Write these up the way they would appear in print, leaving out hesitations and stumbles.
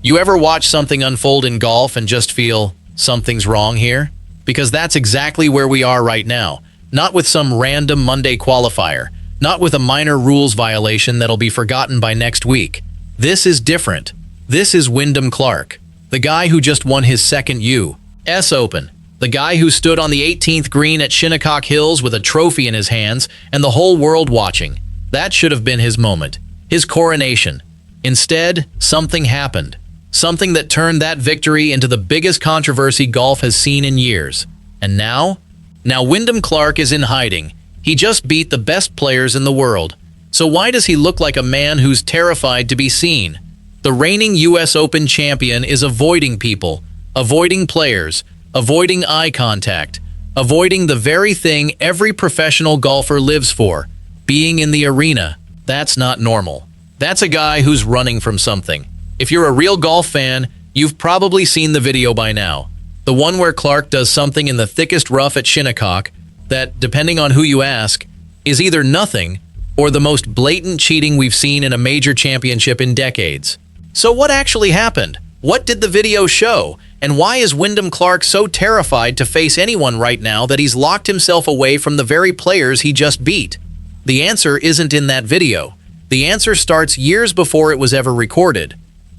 You ever watch something unfold in golf and just feel something's wrong here? Because that's exactly where we are right now. Not with some random Monday qualifier. Not with a minor rules violation that'll be forgotten by next week. This is different. This is Wyndham Clark, the guy who just won his second U.S. Open. The guy who stood on the 18th green at Shinnecock Hills with a trophy in his hands and the whole world watching. That should have been his moment, his coronation. Instead, something happened. Something that turned that victory into the biggest controversy golf has seen in years. And now? Now Wyndham Clark is in hiding. He just beat the best players in the world. So why does he look like a man who's terrified to be seen? The reigning U.S. Open champion is avoiding people, avoiding players, avoiding eye contact, avoiding the very thing every professional golfer lives for, being in the arena. That's not normal. That's a guy who's running from something. If you're a real golf fan, you've probably seen the video by now. The one where Clark does something in the thickest rough at Shinnecock that, depending on who you ask, is either nothing or the most blatant cheating we've seen in a major championship in decades. So what actually happened? What did the video show? And why is Wyndham Clark so terrified to face anyone right now that he's locked himself away from the very players he just beat? The answer isn't in that video. The answer starts years before it was ever recorded.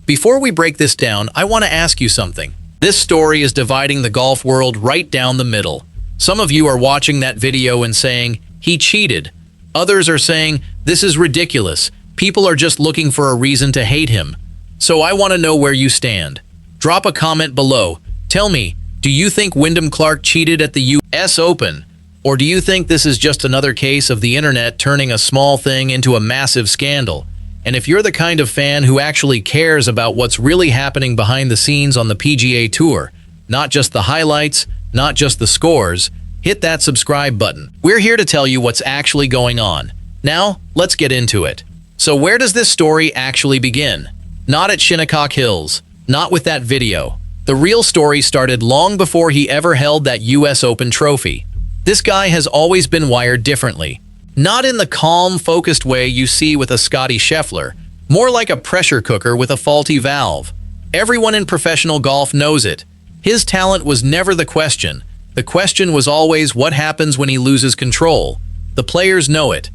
Before we break this down, I want to ask you something. This story is dividing the golf world right down the middle. Some of you are watching that video and saying, he cheated. Others are saying, this is ridiculous. People are just looking for a reason to hate him. So I want to know where you stand. Drop a comment below. Tell me, do you think Wyndham Clark cheated at the U.S. Open? Or do you think this is just another case of the internet turning a small thing into a massive scandal? And if you're the kind of fan who actually cares about what's really happening behind the scenes on the PGA Tour, not just the highlights, not just the scores, hit that subscribe button. We're here to tell you what's actually going on. Now, let's get into it. So where does this story actually begin? Not at Shinnecock Hills. Not with that video. The real story started long before he ever held that U.S. Open trophy. This guy has always been wired differently. Not in the calm, focused way you see with a Scotty Scheffler, more like a pressure cooker with a faulty valve. Everyone in professional golf knows it. His talent was never the question. The question was always what happens when he loses control. The players know it.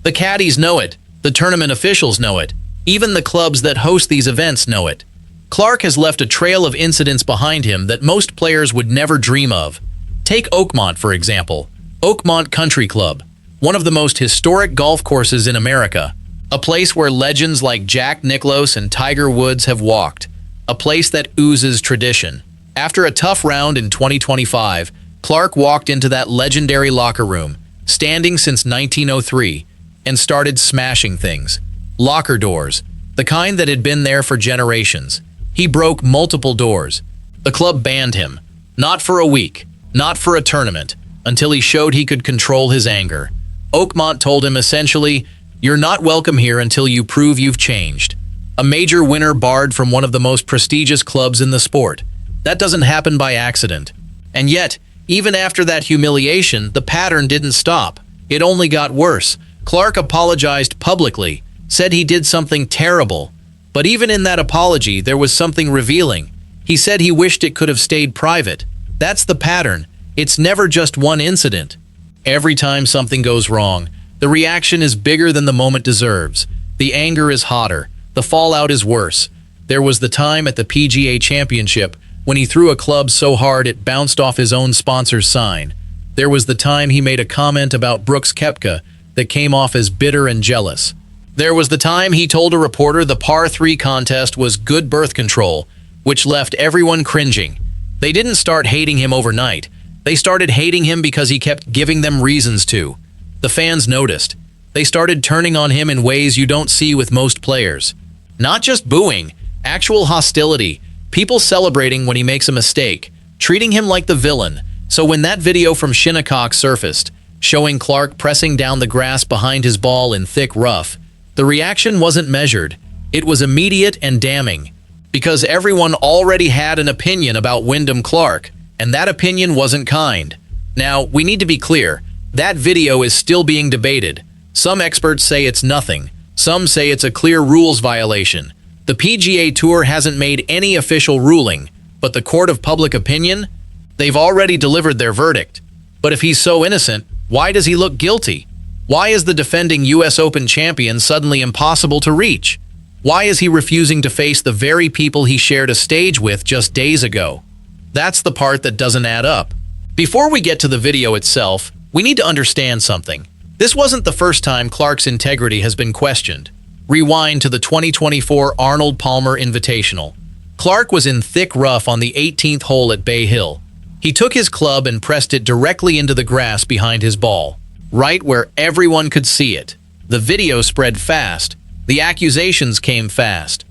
The caddies know it. The tournament officials know it. Even the clubs that host these events know it. Clark has left a trail of incidents behind him that most players would never dream of. Take Oakmont, for example. Oakmont Country Club. One of the most historic golf courses in America. A place where legends like Jack Nicklaus and Tiger Woods have walked. A place that oozes tradition. After a tough round in 2025, Clark walked into that legendary locker room, standing since 1903, and started smashing things. Locker doors, the kind that had been there for generations. He broke multiple doors. The club banned him. Not for a week, not for a tournament, until he showed he could control his anger. Oakmont told him essentially, you're not welcome here until you prove you've changed. A major winner barred from one of the most prestigious clubs in the sport. That doesn't happen by accident. And yet, even after that humiliation, the pattern didn't stop. It only got worse. Clark apologized publicly, said he did something terrible. But even in that apology, there was something revealing. He said he wished it could have stayed private. That's the pattern. It's never just one incident. Every time something goes wrong, the reaction is bigger than the moment deserves. The anger is hotter. The fallout is worse. There was the time at the PGA Championship when he threw a club so hard it bounced off his own sponsor's sign. There was the time he made a comment about Brooks Koepka that came off as bitter and jealous. There was the time he told a reporter the par 3 contest was good birth control, which left everyone cringing. They didn't start hating him overnight. They started hating him because he kept giving them reasons to. The fans noticed. They started turning on him in ways you don't see with most players. Not just booing, actual hostility, people celebrating when he makes a mistake, treating him like the villain. So when that video from Shinnecock surfaced, showing Clark pressing down the grass behind his ball in thick rough, the reaction wasn't measured. It was immediate and damning. Because everyone already had an opinion about Wyndham Clark, and that opinion wasn't kind. Now, we need to be clear. That video is still being debated. Some experts say it's nothing. Some say it's a clear rules violation. The PGA Tour hasn't made any official ruling, but the court of public opinion, they've already delivered their verdict. But if he's so innocent, why does he look guilty? Why is the defending US Open champion suddenly impossible to reach? Why is he refusing to face the very people he shared a stage with just days ago? That's the part that doesn't add up. Before we get to the video itself, we need to understand something. This wasn't the first time Clark's integrity has been questioned. Rewind to the 2024 Arnold Palmer Invitational. Clark was in thick rough on the 18th hole at Bay Hill. He took his club and pressed it directly into the grass behind his ball, right where everyone could see it. The video spread fast. The accusations came fast.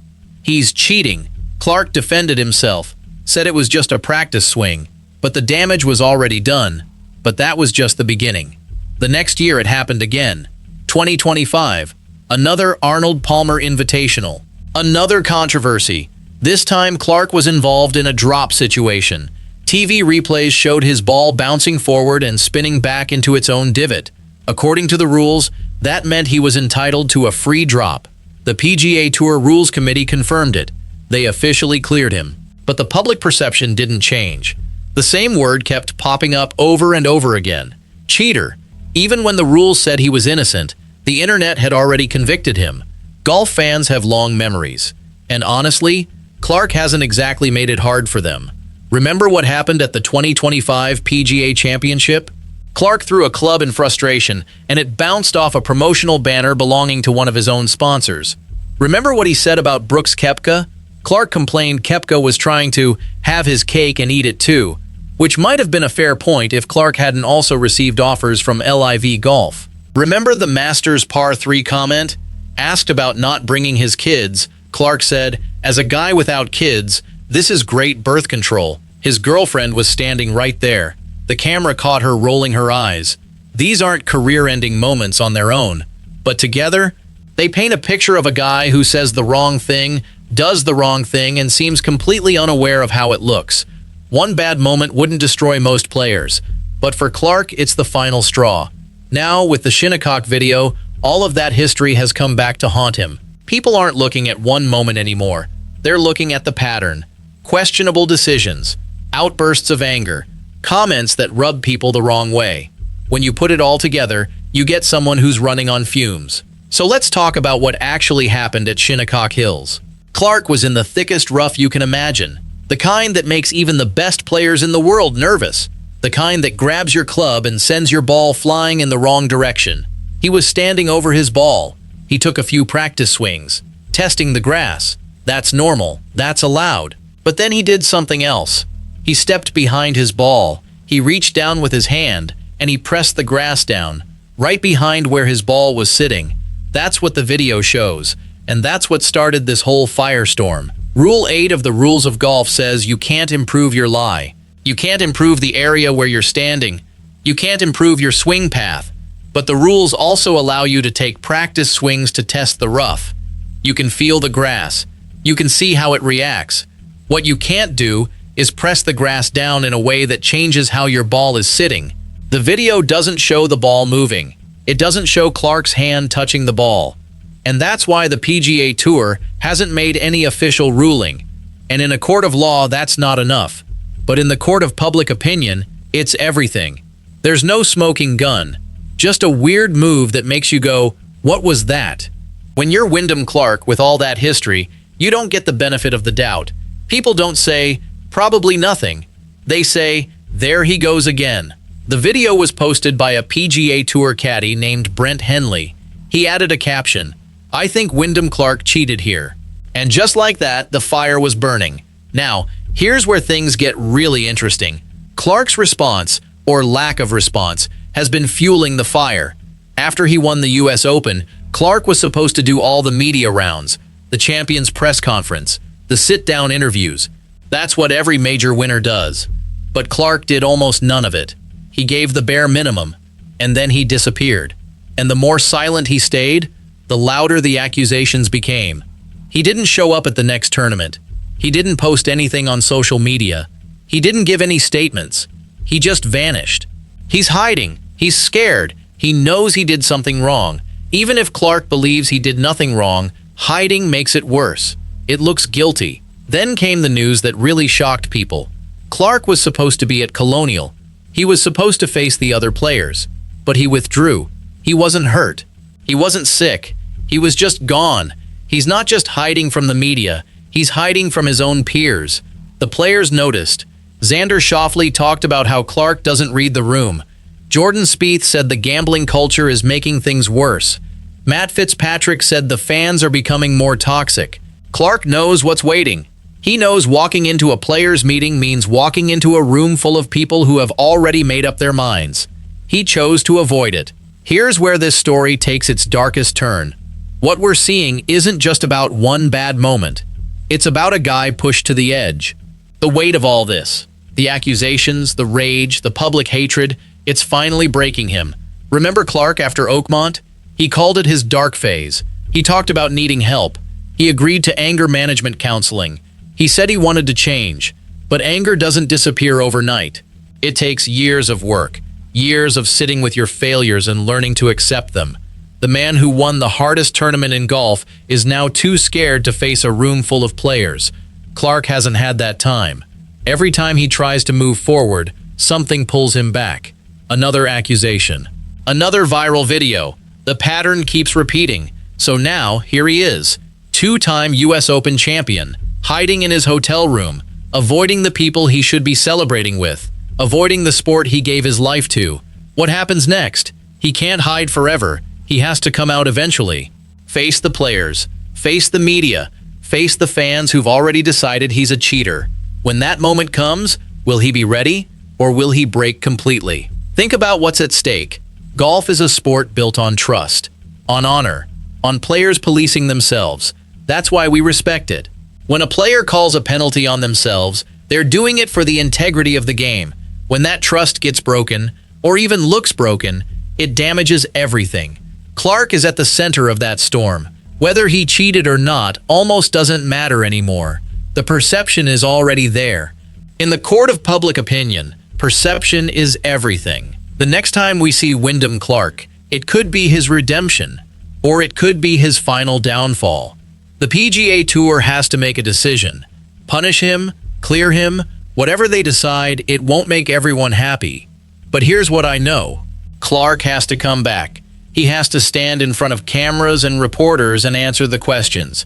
He's cheating. Clark defended himself, said it was just a practice swing, but the damage was already done. But that was just the beginning. The next year it happened again. 2025, another Arnold Palmer Invitational. Another controversy. This time Clark was involved in a drop situation. TV replays showed his ball bouncing forward and spinning back into its own divot. According to the rules, that meant he was entitled to a free drop. The PGA Tour Rules Committee confirmed it. They officially cleared him. But the public perception didn't change. The same word kept popping up over and over again. Cheater. Even when the rules said he was innocent, the internet had already convicted him. Golf fans have long memories. And honestly, Clark hasn't exactly made it hard for them. Remember what happened at the 2025 PGA Championship? Clark threw a club in frustration, and it bounced off a promotional banner belonging to one of his own sponsors. Remember what he said about Brooks Koepka? Clark complained Koepka was trying to have his cake and eat it too, which might have been a fair point if Clark hadn't also received offers from LIV Golf. Remember the Masters Par 3 comment? Asked about not bringing his kids, Clark said, "As a guy without kids, this is great birth control." His girlfriend was standing right there. The camera caught her rolling her eyes. These aren't career-ending moments on their own, but together, they paint a picture of a guy who says the wrong thing, does the wrong thing, and seems completely unaware of how it looks. One bad moment wouldn't destroy most players, but for Clark, it's the final straw. Now, with the Shinnecock video, all of that history has come back to haunt him. People aren't looking at one moment anymore. They're looking at the pattern. Questionable decisions, outbursts of anger, comments that rub people the wrong way. When you put it all together, you get someone who's running on fumes. So let's talk about what actually happened at Shinnecock Hills. Clark was in the thickest rough you can imagine. The kind that makes even the best players in the world nervous. The kind that grabs your club and sends your ball flying in the wrong direction. He was standing over his ball. He took a few practice swings, testing the grass. That's normal. That's allowed. But then he did something else. He stepped behind his ball. He reached down with his hand, and he pressed the grass down, right behind where his ball was sitting. That's what the video shows, and that's what started this whole firestorm. Rule 8 of the Rules of Golf says you can't improve your lie. You can't improve the area where you're standing. You can't improve your swing path. But the rules also allow you to take practice swings to test the rough. You can feel the grass. You can see how it reacts. What you can't do is press the grass down in a way that changes how your ball is sitting. The video doesn't show the ball moving. It doesn't show Clark's hand touching the ball. And that's why the PGA Tour hasn't made any official ruling. And in a court of law, that's not enough. But in the court of public opinion, it's everything. There's no smoking gun. Just a weird move that makes you go, what was that? When you're Wyndham Clark with all that history, you don't get the benefit of the doubt. People don't say, probably nothing. They say, there he goes again. The video was posted by a PGA Tour caddy named Brent Henley. He added a caption, "I think Wyndham Clark cheated here." And just like that, the fire was burning. Now, here's where things get really interesting. Clark's response, or lack of response, has been fueling the fire. After he won the US Open, Clark was supposed to do all the media rounds, the champion's press conference, the sit-down interviews. That's what every major winner does. But Clark did almost none of it. He gave the bare minimum, and then he disappeared. And the more silent he stayed, the louder the accusations became. He didn't show up at the next tournament. He didn't post anything on social media. He didn't give any statements. He just vanished. He's hiding. He's scared. He knows he did something wrong. Even if Clark believes he did nothing wrong, hiding makes it worse. It looks guilty. Then came the news that really shocked people. Clark was supposed to be at Colonial. He was supposed to face the other players, but he withdrew. He wasn't hurt. He wasn't sick. He was just gone. He's not just hiding from the media, he's hiding from his own peers. The players noticed. Xander Schauffele talked about how Clark doesn't read the room. Jordan Spieth said the gambling culture is making things worse. Matt Fitzpatrick said the fans are becoming more toxic. Clark knows what's waiting. He knows walking into a players' meeting means walking into a room full of people who have already made up their minds. He chose to avoid it. Here's where this story takes its darkest turn. What we're seeing isn't just about one bad moment. It's about a guy pushed to the edge. The weight of all this, the accusations, the rage, the public hatred, it's finally breaking him. Remember Clark after Oakmont? He called it his dark phase. He talked about needing help. He agreed to anger management counseling. He said he wanted to change. But anger doesn't disappear overnight. It takes years of work, years of sitting with your failures and learning to accept them. The man who won the hardest tournament in golf is now too scared to face a room full of players. Clark hasn't had that time. Every time he tries to move forward, something pulls him back. Another accusation. Another viral video. The pattern keeps repeating. So now, here he is, two-time US Open champion, hiding in his hotel room, avoiding the people he should be celebrating with, avoiding the sport he gave his life to. What happens next? He can't hide forever. He has to come out eventually. Face the players, face the media, face the fans who've already decided he's a cheater. When that moment comes, will he be ready or will he break completely? Think about what's at stake. Golf is a sport built on trust, on honor, on players policing themselves. That's why we respect it. When a player calls a penalty on themselves, they're doing it for the integrity of the game. When that trust gets broken, or even looks broken, it damages everything. Clark is at the center of that storm. Whether he cheated or not almost doesn't matter anymore. The perception is already there. In the court of public opinion, perception is everything. The next time we see Wyndham Clark, it could be his redemption, or it could be his final downfall. The PGA Tour has to make a decision. Punish him, clear him, whatever they decide, it won't make everyone happy. But here's what I know. Clark has to come back. He has to stand in front of cameras and reporters and answer the questions.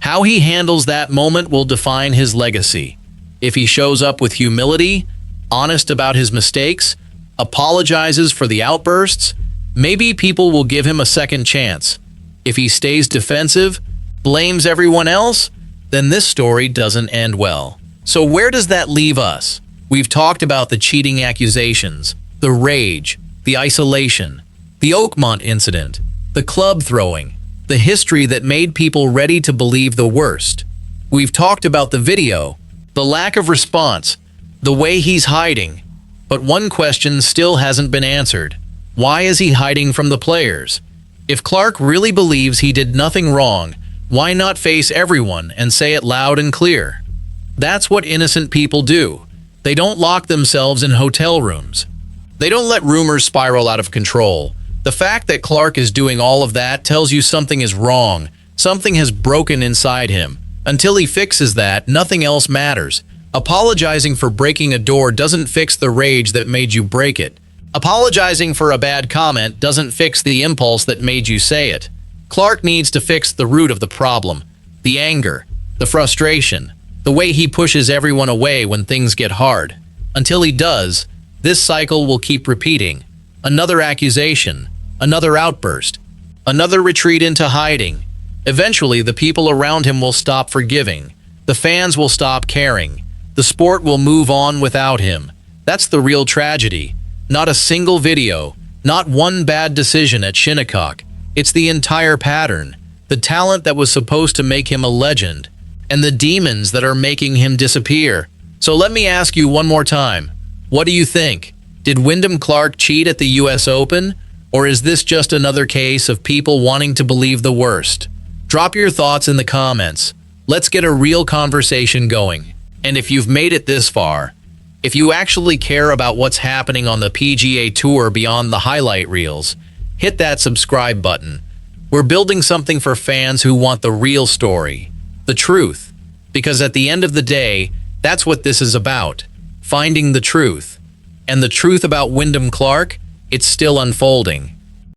How he handles that moment will define his legacy. If he shows up with humility, honest about his mistakes, apologizes for the outbursts, maybe people will give him a second chance. If he stays defensive, blames everyone else, then this story doesn't end well. So where does that leave us? We've talked about the cheating accusations, the rage, the isolation, the Oakmont incident, the club throwing, the history that made people ready to believe the worst. We've talked about the video, the lack of response, the way he's hiding. But one question still hasn't been answered. Why is he hiding from the players? If Clark really believes he did nothing wrong, why not face everyone and say it loud and clear? That's what innocent people do. They don't lock themselves in hotel rooms. They don't let rumors spiral out of control. The fact that Clark is doing all of that tells you something is wrong. Something has broken inside him. Until he fixes that, nothing else matters. Apologizing for breaking a door doesn't fix the rage that made you break it. Apologizing for a bad comment doesn't fix the impulse that made you say it. Clark needs to fix the root of the problem, the anger, the frustration, the way he pushes everyone away when things get hard. Until he does, this cycle will keep repeating. Another accusation, another outburst, another retreat into hiding. Eventually, the people around him will stop forgiving. The fans will stop caring. The sport will move on without him. That's the real tragedy. Not a single video, not one bad decision at Shinnecock. It's the entire pattern, the talent that was supposed to make him a legend, and the demons that are making him disappear. So let me ask you one more time. What do you think? Did Wyndham Clark cheat at the US Open? Or is this just another case of people wanting to believe the worst? Drop your thoughts in the comments. Let's get a real conversation going. And if you've made it this far, if you actually care about what's happening on the PGA Tour beyond the highlight reels, hit that subscribe button. We're building something for fans who want the real story, The truth. Because at the end of the day, that's what this is about. Finding the truth. And the truth about Wyndham Clark, it's still unfolding.